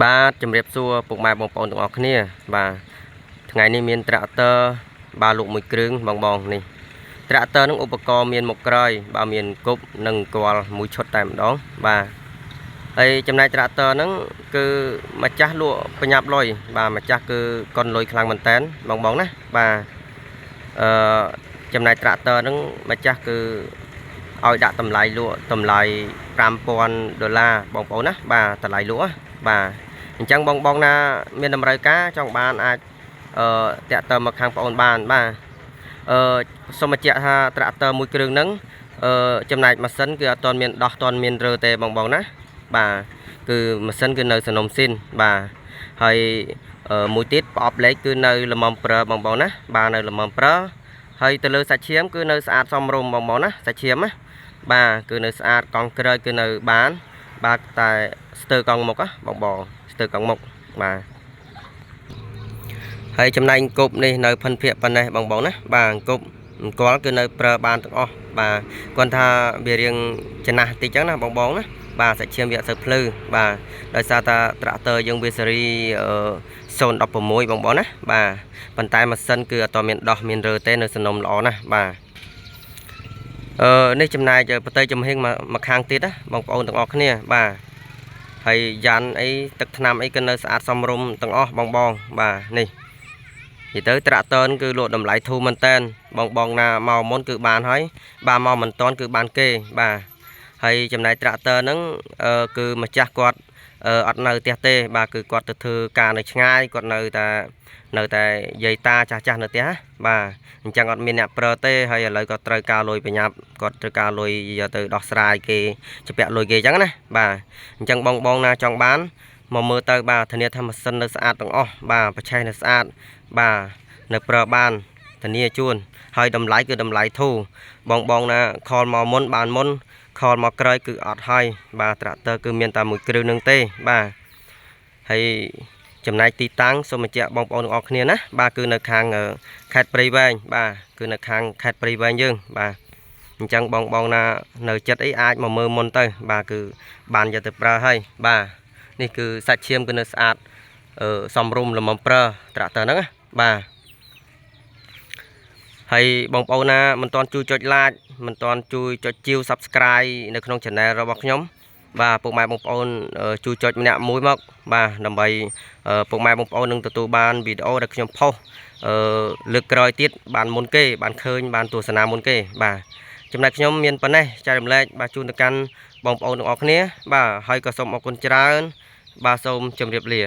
បាទជំរាបសួរពុកម៉ែបងប្អូនទាំងអស់គ្នាបាទថ្ងៃនេះមានត្រាក់ទ័របាទលោកមួយគ្រឿងបងនេះត្រាក់ទ័រនឹងឧបករណ៍មានមុខក្រោយបាទមានគប់និងគាល់មួយឈុតតែម្ដងបាទហើយចំណែកត្រាក់ទ័រហ្នឹងគឺម្ចាស់លក់ប្រញាប់លុយបាទម្ចាស់គឺកុនលុយខ្លាំងមែនតែនបងណាបាទចំណែកត្រាក់ទ័រហ្នឹងម្ចាស់គឺឲ្យដាក់តម្លៃលក់តម្លៃ$5000បងប្អូនណាបាទតម្លៃលក់បាទអញ្ចឹងបងណាមានតម្រូវការចង់បានអាចតាក់ទើមកខាងបងអូនបានបាទសូមបញ្ជាក់ថាត្រាក់ទ័រមួយគ្រឿងហ្នឹងចំណែកម៉ាស៊ីនគឺអត់ទាន់មានដោះទាន់មានរើទេបងណាបាទគឺម៉ាស៊ីនគឺនៅសនំស៊ីនបាទហើយមួយទៀតប្រអប់លេខគឺនៅល្មមប្រើបងណាបាទនៅល្មមប្រើហើយទៅលើសាច់ឈាមគឺនៅស្អាតសមរម្យបងណាសាច់ឈាមណាបាទគឺនៅស្អាតកង់ក្រើយគឺនៅបានបាទតែស្ទើរកង់មុខបងស្ទើរកង់មុខបាទហើយចំណែកអង្គប់នេះនៅភិនភាកប៉ុណ្ណេះបងណាបាទអង្គប់អង្គលគឺនៅប្រើបានទាំងអស់បាទគាត់ថាវារៀងចំណាស់តិចចឹងណាបងណាបាទសាច់ឈាមវាអត់សូវភ្លឺបាទដោយសារតែត្រាក់ទ័រយើងវាស៊េរី016បងណាបាទប៉ុន្តែម៉ាស៊ីនគឺអត់មានដោះមានរើទេនៅសនំល្អណាស់បាទនេះចំណែកប្រតិចំហៀងមកខាងទៀតណាបងប្អូនទាំងអស់គ្នាបាទហើយយ៉ាន់អីទឹកថ្នាំអីក៏នៅស្អាតសមរម្យទាំងអស់បងបាទនេះនិយាយទៅត្រាក់ទ័រគឺលក់តម្លៃធូរមែនតែនបងណាមកមុនគឺបានហើយបាទមកមិនតាន់គឺបានគេបាទហើយចំណែកត្រាក់ទ័រហ្នឹងគឺម្ចាស់គាត់អត់នៅផ្ទះទេបាទគឺគាត់ទៅធ្វើការនៅឆ្ងាយគាត់នៅតែយាយតាចាស់នៅផ្ទះបាទអញ្ចឹងអត់មានអ្នកប្រើទេហើយឥឡូវក៏ត្រូវការលុយប្រញាប់គាត់ត្រូវការលុយយកទៅដោះស្រាយគេជពាក់លុយគេអញ្ចឹងណាបាទអញ្ចឹងបងណាចង់បានមកមើលទៅបាទធានាថាម៉ាស៊ីននៅស្អាតទាំងអស់បាទប្រឆេះនៅស្អាតបាទនៅប្រើបានធានាជួនហើយតម្លៃគឺតម្លៃធូរបងណាខលមកមុនបានមុនខលមកក្រោយគឺអត់ហើយបាទត្រាក់ទ័រគឺមានតែមួយគ្រឿងនឹងទេបាទហើយចំណែកទីតាំងសូមបញ្ជាក់បងប្អូនទាំងអស់គ្នាណាបាទគឺនៅខាងខេត្តព្រៃវែងបាទគឺនៅខាងខេត្តព្រៃវែងយើងបាទអញ្ចឹងបងណានៅចិត្តអីអាចមកមើលមុនទៅបាទគឺបានយកទៅប្រើហើយបាទនេះគឺសាច់ឈាមគឺនៅស្អាតសមរម្យល្មមប្រើត្រាក់ទ័រហ្នឹងណាបាទហើយបងប្អូនណាមិនទាន់ជួយចុច like មិនទាន់ជួយចុចជីវ Subscribe នៅក្នុង Channel របស់ខ្ញុំបាទពុកម៉ែបងប្អូនជួយចុចម្នាក់មួយមកបាទដើម្បីពុកម៉ែបងប្អូននឹងទទួលបានវីដេអូដែលខ្ញុំផុសលើកក្រោយទៀតបានមុនគេបានឃើញបានទស្សនាមុនគេបាទចំណែកខ្ញុំមានប៉ុណ្ណេះចែករំលែកបាទជូនទៅកាន់បងប្អូនទាំងអស់គ្នាបាទហើយក៏សូមអរគុណច្រើនបាទសូមជម្រាបលា